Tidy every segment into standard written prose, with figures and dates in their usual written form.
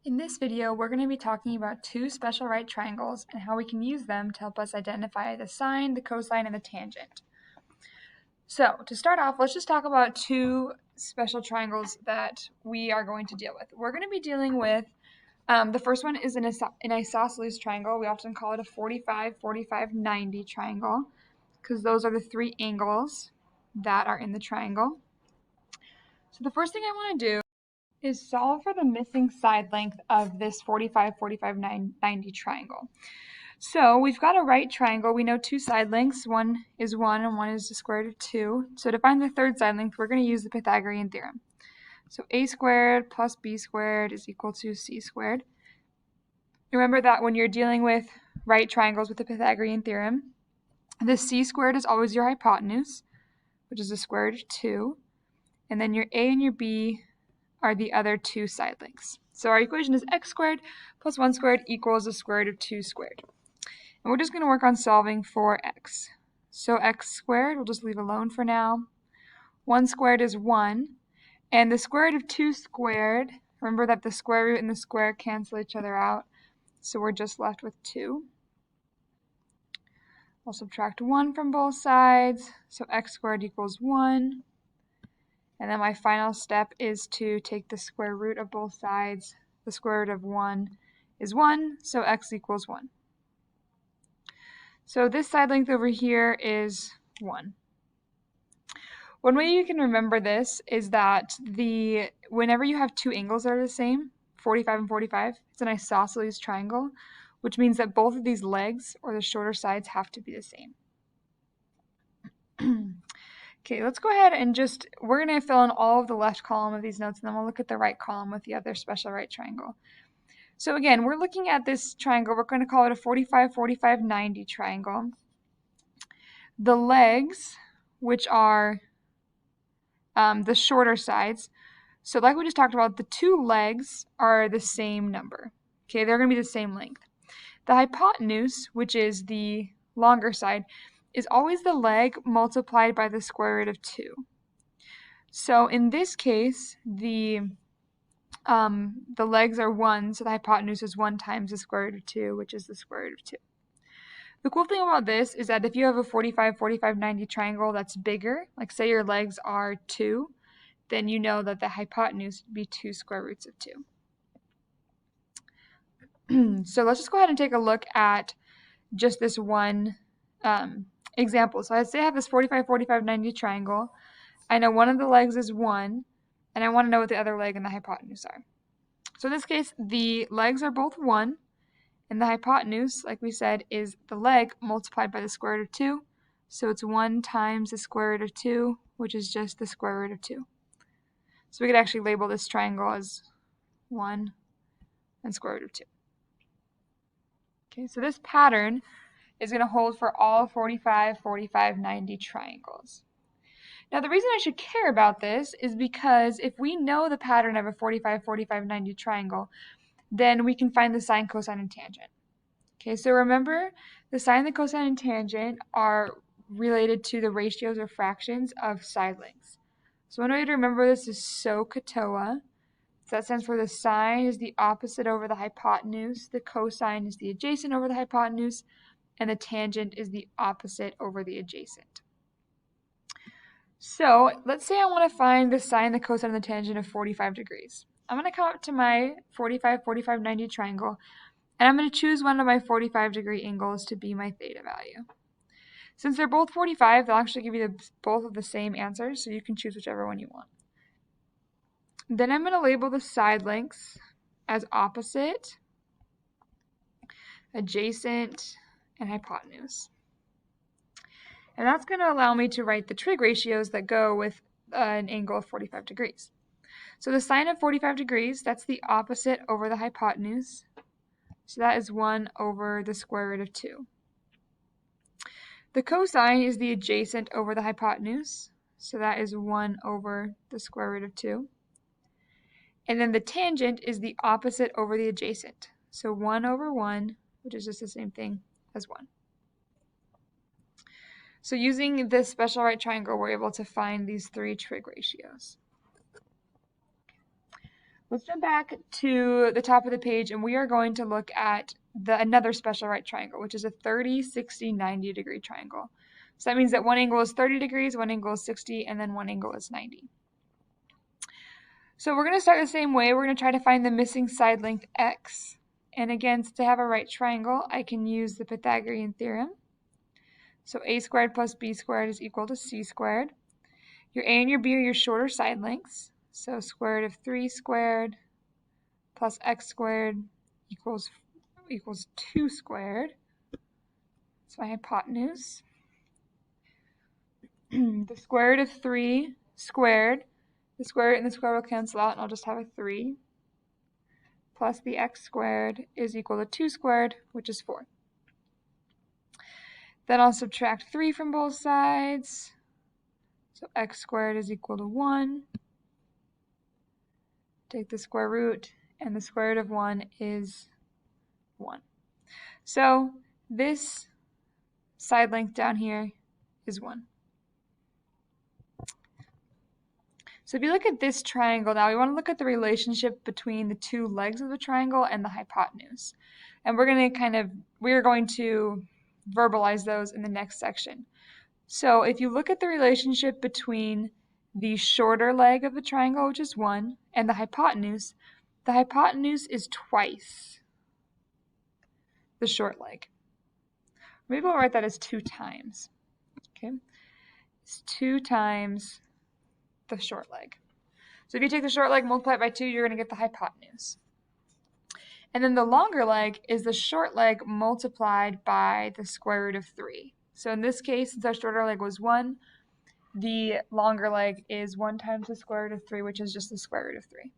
In this video, we're going to be talking about two special right triangles and how we can use them to help us identify the sine, the cosine, and the tangent. So, to start off, let's just talk about two special triangles that we are going to deal with. We're going to be dealing with, the first one is an isosceles triangle. We often call it a 45, 45, 90 triangle because those are the three angles that are in the triangle. So the first thing I want to do is solve for the missing side length of this 45, 45, 90 triangle. So we've got a right triangle. We know two side lengths. One is 1 and one is the square root of 2. So to find the third side length, we're going to use the Pythagorean theorem. So a squared plus b squared is equal to c squared. Remember that when you're dealing with right triangles with the Pythagorean theorem, the c squared is always your hypotenuse, which is the square root of 2. And then your a and your b are the other two side lengths. So our equation is x squared plus 1 squared equals the square root of 2 squared. And we're just going to work on solving for x. So x squared, we'll just leave alone for now. 1 squared is 1. And the square root of 2 squared, remember that the square root and the square cancel each other out. So we're just left with 2. We'll subtract 1 from both sides. So x squared equals 1. And then my final step is to take the square root of both sides. The square root of 1 is 1, so x equals 1. So this side length over here is 1. One way you can remember this is that whenever you have two angles that are the same, 45 and 45, it's an isosceles triangle, which means that both of these legs, or the shorter sides, have to be the same. Okay, let's go ahead and we're going to fill in all of the left column of these notes, and then we'll look at the right column with the other special right triangle. So again, we're looking at this triangle. We're going to call it a 45, 45, 90 triangle. The legs, which are the shorter sides, so like we just talked about, the two legs are the same number. Okay, they're going to be the same length. The hypotenuse, which is the longer side, is always the leg multiplied by the square root of 2. So in this case, the legs are 1, so the hypotenuse is 1 times the square root of 2, which is the square root of 2. The cool thing about this is that if you have a 45, 45, 90 triangle that's bigger, like say your legs are 2, then you know that the hypotenuse would be 2 square roots of 2. So let's just go ahead and take a look at just this one example. So I'd say I have this 45, 45, 90 triangle. I know one of the legs is 1, and I want to know what the other leg and the hypotenuse are. So in this case, the legs are both 1, and the hypotenuse, like we said, is the leg multiplied by the square root of 2. So it's 1 times the square root of 2, which is just the square root of 2. So we could actually label this triangle as 1 and square root of 2. Okay, so this pattern is going to hold for all 45, 45, 90 triangles. Now the reason I should care about this is because if we know the pattern of a 45, 45, 90 triangle, then we can find the sine, cosine, and tangent. Okay, so remember the sine, the cosine, and tangent are related to the ratios or fractions of side lengths. So one way to remember this is SOHCAHTOA. So that stands for the sine is the opposite over the hypotenuse, the cosine is the adjacent over the hypotenuse, and the tangent is the opposite over the adjacent. So let's say I want to find the sine, the cosine, and the tangent of 45 degrees. I'm going to come up to my 45, 45, 90 triangle, and I'm going to choose one of my 45 degree angles to be my theta value. Since they're both 45, they'll actually give you both of the same answers, so you can choose whichever one you want. Then I'm going to label the side lengths as opposite, adjacent, and hypotenuse. And that's going to allow me to write the trig ratios that go with an angle of 45 degrees. So the sine of 45 degrees, that's the opposite over the hypotenuse. So that is 1 over the square root of 2. The cosine is the adjacent over the hypotenuse. So that is 1 over the square root of 2. And then the tangent is the opposite over the adjacent. So 1 over 1, which is just the same thing as 1. So using this special right triangle, we're able to find these three trig ratios. Let's jump back to the top of the page, and we are going to look at another special right triangle, which is a 30, 60, 90 degree triangle. So that means that one angle is 30 degrees, one angle is 60, and then one angle is 90. So we're going to start the same way. We're going to try to find the missing side length x. And again, to have a right triangle, I can use the Pythagorean theorem. So a squared plus b squared is equal to c squared. Your a and your b are your shorter side lengths. So square root of 3 squared plus x squared equals 2 squared. That's my hypotenuse. The square root of 3 squared, the square root and the square will cancel out, and I'll just have a 3, plus the x squared is equal to 2 squared, which is 4. Then I'll subtract 3 from both sides, so x squared is equal to 1. Take the square root, and the square root of 1 is 1. So this side length down here is 1. So if you look at this triangle now, we want to look at the relationship between the two legs of the triangle and the hypotenuse. And we're going to verbalize those in the next section. So if you look at the relationship between the shorter leg of the triangle, which is 1, and the hypotenuse is twice the short leg. Maybe we'll write that as 2 times. Okay? It's 2 times the short leg. So if you take the short leg, multiply it by 2, you're going to get the hypotenuse. And then the longer leg is the short leg multiplied by the square root of 3. So in this case, since our shorter leg was 1, the longer leg is 1 times the square root of 3, which is just the square root of 3.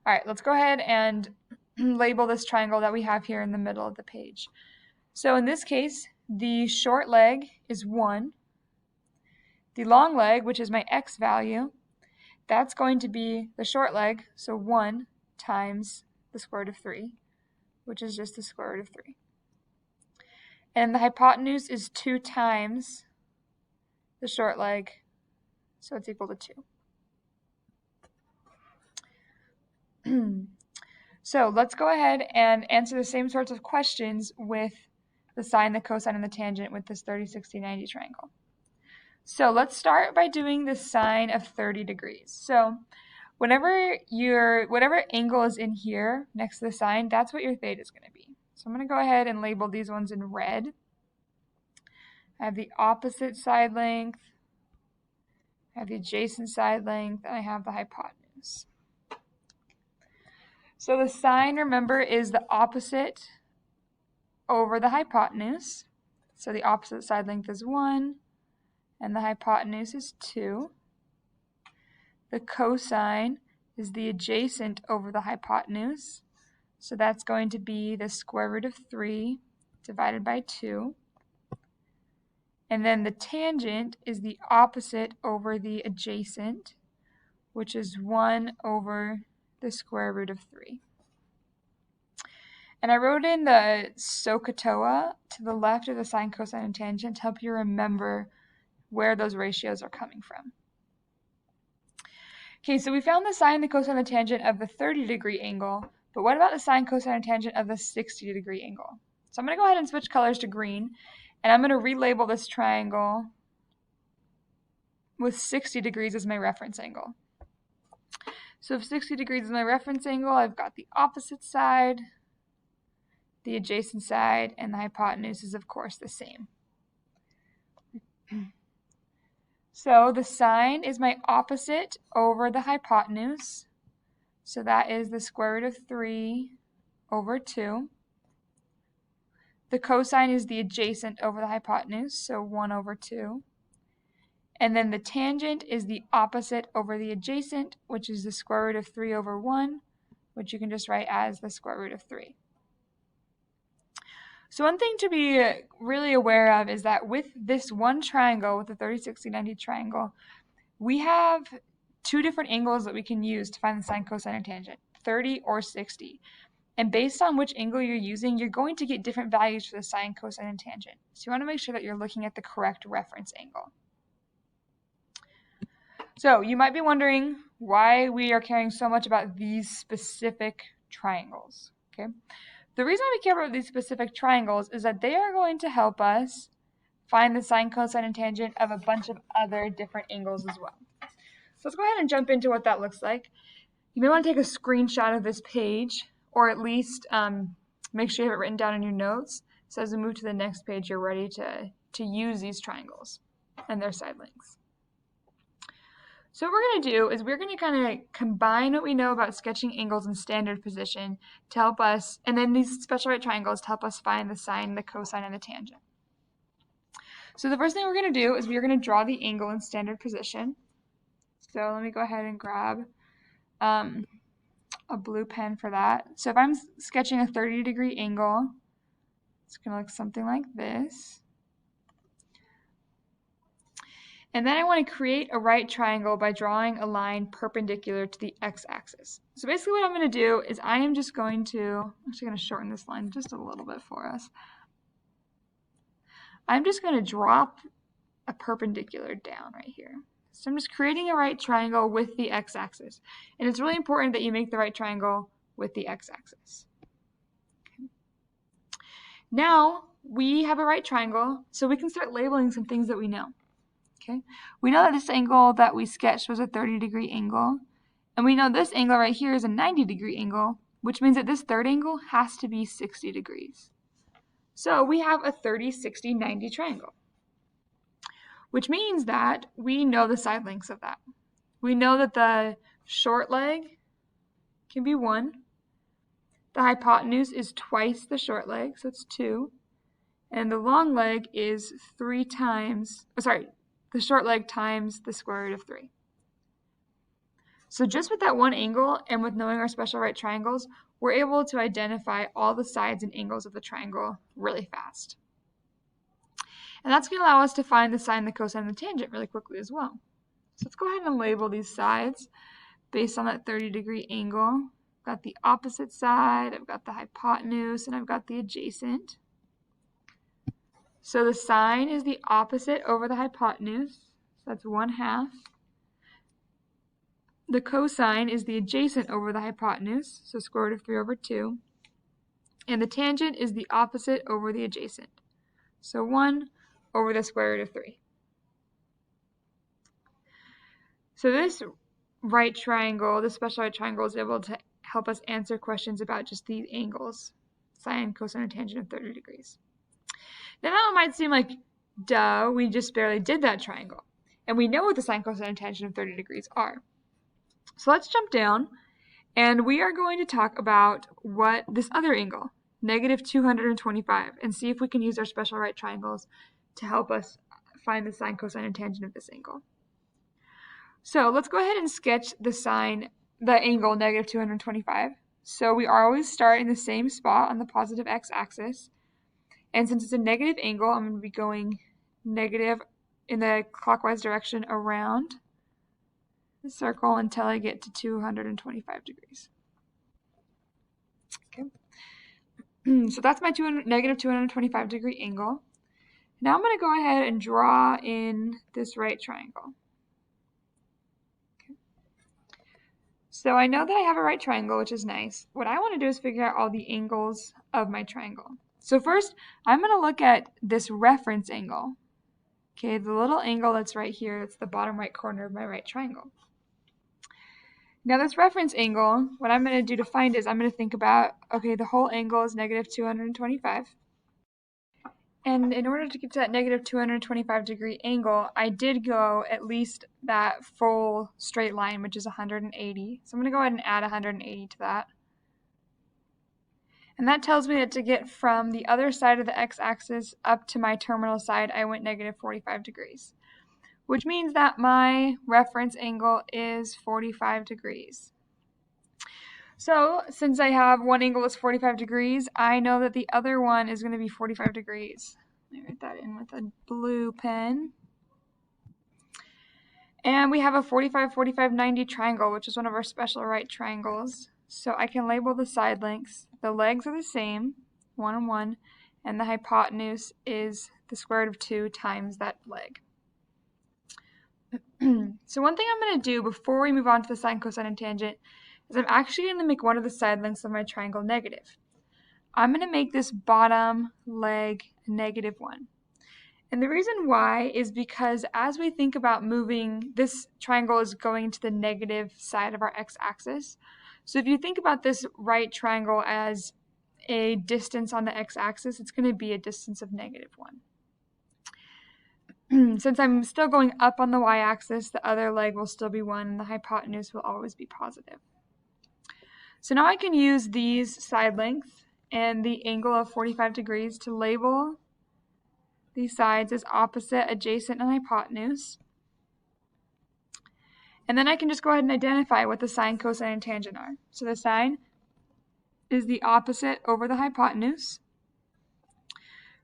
All right, let's go ahead and label this triangle that we have here in the middle of the page. So in this case, the short leg is 1. The long leg, which is my x value, that's going to be the short leg, so 1 times the square root of 3, which is just the square root of 3. And the hypotenuse is 2 times the short leg, so it's equal to 2. So let's go ahead and answer the same sorts of questions with the sine, the cosine, and the tangent with this 30, 60, 90 triangle. So let's start by doing the sine of 30 degrees. So whatever angle is in here next to the sine, that's what your theta is going to be. So I'm going to go ahead and label these ones in red. I have the opposite side length, I have the adjacent side length, and I have the hypotenuse. So the sine, remember, is the opposite over the hypotenuse. So the opposite side length is 1, and the hypotenuse is 2. The cosine is the adjacent over the hypotenuse. So that's going to be the square root of 3 divided by 2. And then the tangent is the opposite over the adjacent, which is 1 over the square root of 3. And I wrote in the SOHCAHTOA to the left of the sine, cosine, and tangent to help you remember where those ratios are coming from. Okay, so we found the sine, the cosine, and the tangent of the 30 degree angle, but what about the sine, cosine, and tangent of the 60 degree angle? So I'm going to go ahead and switch colors to green, and I'm going to relabel this triangle with 60 degrees as my reference angle. So if 60 degrees is my reference angle, I've got the opposite side, the adjacent side, and the hypotenuse is, of course, the same. So the sine is my opposite over the hypotenuse. So that is the square root of 3 over 2. The cosine is the adjacent over the hypotenuse, so 1 over 2. And then the tangent is the opposite over the adjacent, which is the square root of 3 over 1, which you can just write as the square root of 3. So one thing to be really aware of is that with this one triangle, with the 30, 60, 90 triangle, we have 2 different angles that we can use to find the sine, cosine, and tangent, 30 or 60. And based on which angle you're using, you're going to get different values for the sine, cosine, and tangent. So you want to make sure that you're looking at the correct reference angle. So you might be wondering why we are caring so much about these specific triangles, okay? The reason we care about these specific triangles is that they are going to help us find the sine, cosine, and tangent of a bunch of other different angles as well. So let's go ahead and jump into what that looks like. You may want to take a screenshot of this page, or at least make sure you have it written down in your notes, so as we move to the next page, you're ready to use these triangles and their side lengths. So what we're going to do is we're going to kind of combine what we know about sketching angles in standard position to help us, and then these special right triangles to help us find the sine, the cosine, and the tangent. So the first thing we're going to do is we're going to draw the angle in standard position. So let me go ahead and grab a blue pen for that. So if I'm sketching a 30-degree angle, it's going to look something like this. And then I want to create a right triangle by drawing a line perpendicular to the x-axis. So basically what I'm going to do is I am just going to, I'm actually going to shorten this line just a little bit for us. I'm just going to drop a perpendicular down right here. So I'm just creating a right triangle with the x-axis. And it's really important that you make the right triangle with the x-axis. Okay. Now we have a right triangle, so we can start labeling some things that we know. Okay. We know that this angle that we sketched was a 30-degree angle, and we know this angle right here is a 90-degree angle, which means that this third angle has to be 60 degrees. So we have a 30, 60, 90 triangle, which means that we know the side lengths of that. We know that the short leg can be 1. The hypotenuse is twice the short leg, so it's 2. And the long leg is 3 times, the short leg times the square root of 3. So just with that one angle and with knowing our special right triangles, we're able to identify all the sides and angles of the triangle really fast. And that's going to allow us to find the sine, the cosine, and the tangent really quickly as well. So let's go ahead and label these sides based on that 30-degree angle. I've got the opposite side, I've got the hypotenuse, and I've got the adjacent. So the sine is the opposite over the hypotenuse, so that's 1/2. The cosine is the adjacent over the hypotenuse, so square root of 3 over 2. And the tangent is the opposite over the adjacent, so 1 over the square root of 3. So this right triangle, this special right triangle, is able to help us answer questions about just these angles, sine, cosine, and tangent of 30 degrees. Now that one might seem like, duh, we just barely did that triangle. And we know what the sine, cosine, and tangent of 30 degrees are. So let's jump down, and we are going to talk about what this other angle, negative 225, and see if we can use our special right triangles to help us find the sine, cosine, and tangent of this angle. So let's go ahead and sketch the angle negative 225. So we always start in the same spot on the positive x-axis. And since it's a negative angle, I'm going to be going negative in the clockwise direction around the circle until I get to 225 degrees. Okay. So that's my negative 225 degree angle. Now I'm going to go ahead and draw in this right triangle. Okay. So I know that I have a right triangle, which is nice. What I want to do is figure out all the angles of my triangle. So first, I'm going to look at this reference angle. Okay, the little angle that's right here, that's the bottom right corner of my right triangle. Now this reference angle, what I'm going to do to find is I'm going to think about, okay, the whole angle is negative 225. And in order to get to that negative 225 degree angle, I did go at least that full straight line, which is 180. So I'm going to go ahead and add 180 to that. And that tells me that to get from the other side of the x-axis up to my terminal side, I went negative 45 degrees, which means that my reference angle is 45 degrees. So since I have one angle that's 45 degrees, I know that the other one is going to be 45 degrees. Let me write that in with a blue pen. And we have a 45, 45, 90 triangle, which is one of our special right triangles. So I can label the side lengths. The legs are the same, 1 and 1, and the hypotenuse is the square root of 2 times that leg. So one thing I'm going to do before we move on to the sine, cosine, and tangent is I'm actually going to make one of the side lengths of my triangle negative. I'm going to make this bottom leg -1. And the reason why is because as we think about moving, this triangle is going to the negative side of our x-axis. So if you think about this right triangle as a distance on the x-axis, it's going to be a distance of -1. Since I'm still going up on the y-axis, the other leg will still be 1 and the hypotenuse will always be positive. So now I can use these side lengths and the angle of 45 degrees to label these sides as opposite, adjacent, and hypotenuse. And then I can just go ahead and identify what the sine, cosine, and tangent are. So the sine is the opposite over the hypotenuse.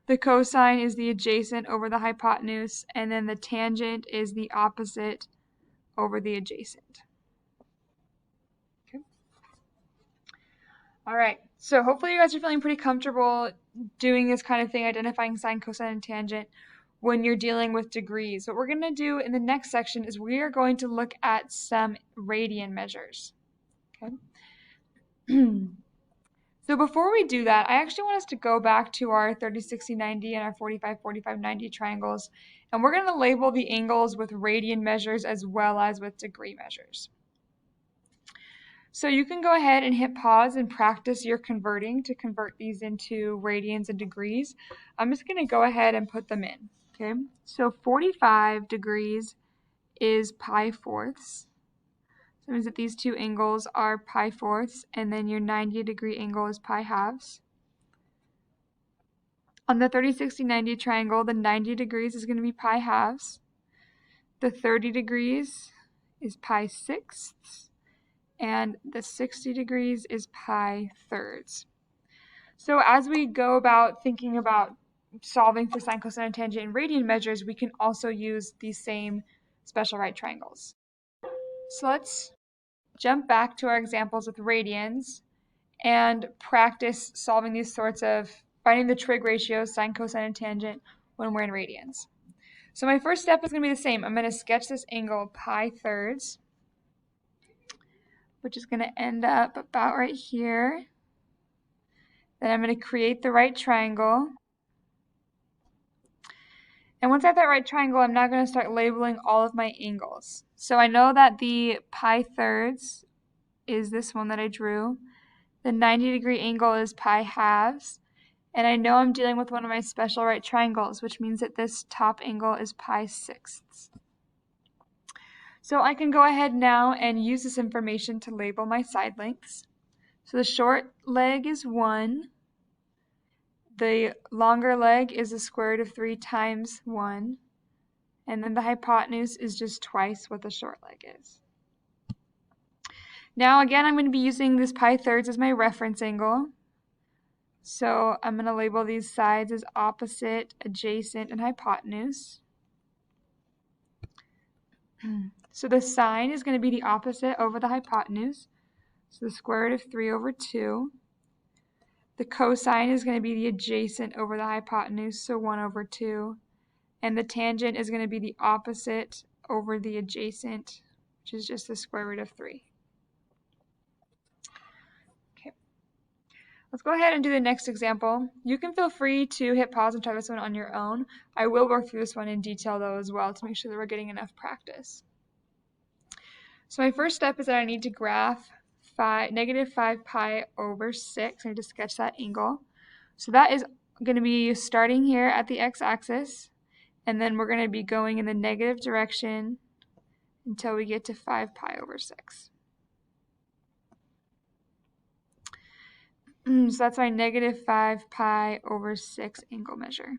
The cosine is the adjacent over the hypotenuse, and then the tangent is the opposite over the adjacent. Okay. All right, so hopefully you guys are feeling pretty comfortable doing this kind of thing, identifying sine, cosine, and tangent when you're dealing with degrees. What we're going to do in the next section is we are going to look at some radian measures. Okay. So before we do that, I actually want us to go back to our 30, 60, 90 and our 45, 45, 90 triangles, and we're going to label the angles with radian measures as well as with degree measures. So you can go ahead and hit pause and practice your converting to convert these into radians and degrees. I'm just going to go ahead and put them in. Okay, so 45 degrees is pi fourths. That means that these two angles are pi fourths, and then your 90-degree angle is pi halves. On the 30, 60, 90 triangle, the 90 degrees is going to be pi halves. The 30 degrees is pi sixths, and the 60 degrees is pi thirds. So as we go about thinking about solving for sine, cosine, and tangent and radian measures, we can also use these same special right triangles. So let's jump back to our examples with radians and practice solving these sorts of, finding the trig ratios, sine, cosine, and tangent when we're in radians. So my first step is going to be the same. I'm going to sketch this angle pi thirds, which is going to end up about right here. Then I'm going to create the right triangle. And once I have that right triangle, I'm now going to start labeling all of my angles. So I know that the pi thirds is this one that I drew. The 90-degree angle is pi halves. And I know I'm dealing with one of my special right triangles, which means that this top angle is pi sixths. So I can go ahead now and use this information to label my side lengths. So the short leg is 1. The longer leg is the square root of 3 times 1. And then the hypotenuse is just twice what the short leg is. Now again, I'm going to be using this pi thirds as my reference angle. So I'm going to label these sides as opposite, adjacent, and hypotenuse. So the sine is going to be the opposite over the hypotenuse. So the square root of 3 over 2. The cosine is going to be the adjacent over the hypotenuse, so 1 over 2. And the tangent is going to be the opposite over the adjacent, which is just the square root of 3. Okay. Let's go ahead and do the next example. You can feel free to hit pause and try this one on your own. I will work through this one in detail though as well to make sure that we're getting enough practice. So my first step is that I need to graph negative 5 pi over 6. I need to sketch that angle. So that is going to be starting here at the x-axis, and then we're going to be going in the negative direction until we get to 5 pi over 6. So that's my negative 5 pi over 6 angle measure.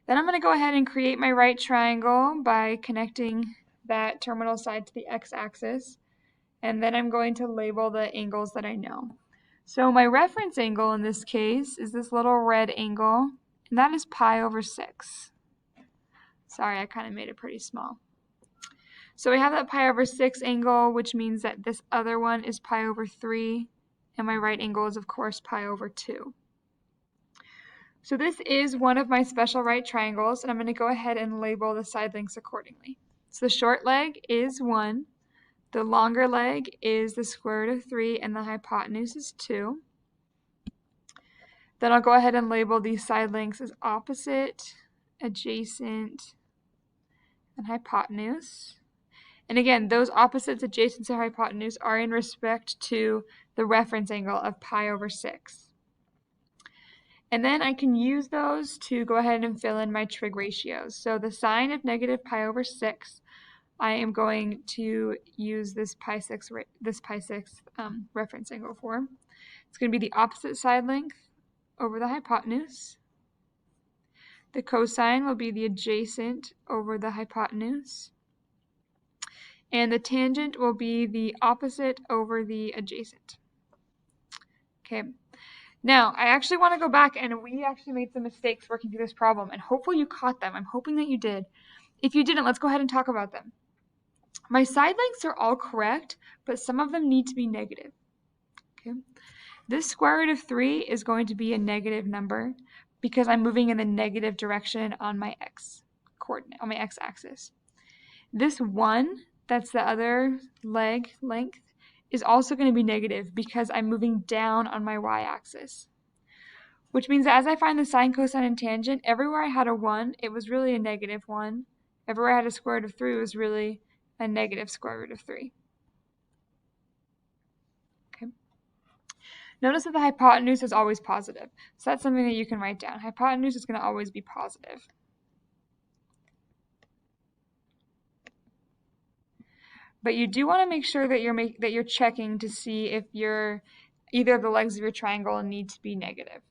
Then I'm going to go ahead and create my right triangle by connecting that terminal side to the x-axis. And then I'm going to label the angles that I know. So my reference angle in this case is this little red angle, and that is pi over 6. Sorry, I kind of made it pretty small. So we have that pi over 6 angle, which means that this other one is pi over 3, and my right angle is, of course, pi over 2. So this is one of my special right triangles, and I'm going to go ahead and label the side lengths accordingly. So the short leg is 1, the longer leg is the square root of 3, and the hypotenuse is 2. Then I'll go ahead and label these side lengths as opposite, adjacent, and hypotenuse. And again, those opposites, adjacent to hypotenuse are in respect to the reference angle of pi over 6. And then I can use those to go ahead and fill in my trig ratios. So the sine of negative pi over 6, I am going to use this pi 6 reference angle for. It's going to be the opposite side length over the hypotenuse. The cosine will be the adjacent over the hypotenuse. And the tangent will be the opposite over the adjacent. Okay. Now, I actually want to go back, and we actually made some mistakes working through this problem, and hopefully you caught them. I'm hoping that you did. If you didn't, let's go ahead and talk about them. My side lengths are all correct, but some of them need to be negative. Okay. This square root of 3 is going to be a negative number because I'm moving in the negative direction on my x coordinate, on my x-axis. This 1, that's the other leg length, is also going to be negative because I'm moving down on my y-axis. Which means that as I find the sine, cosine, and tangent, everywhere I had a 1, it was really a negative 1. Everywhere I had a square root of 3, it was really a negative square root of 3. Okay. Notice that the hypotenuse is always positive. So that's something that you can write down. Hypotenuse is going to always be positive. But you do want to make sure that you're checking to see if either of the legs of your triangle need to be negative.